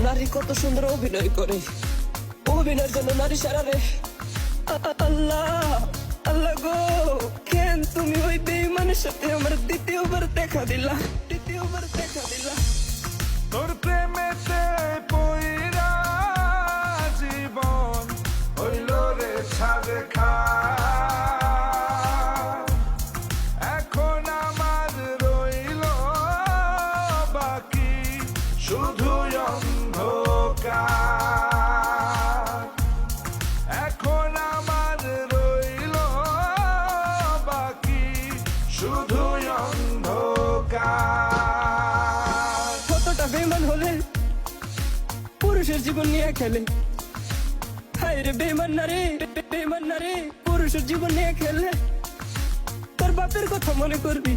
নারী কত সুন্দর অভিনয় করে, অভিনয়ের জন্য নারী সারা রে। আল্লাহ আল্লাহ গো, কেন তুমি ওই বেঈমানের সাথে আমার দ্বিতীয়বার দেখা দিলা? তোর প্রেমেতে পইরা জীবন হইল রে ছাড়ে খা। এখন আমার রইল বাকি শুধু অন্ধকার। এখন আমার রইল বাকি শুধু অন্ধকার। কতটা বেঈমান হলে পুরুষের জীবন নিয়ে খেলে। হায় রে বেঈমান নারী, বেঈমান নারী পুরুষের জীবন নিয়ে খেলে। তোর বাপের কথা মনে করবি।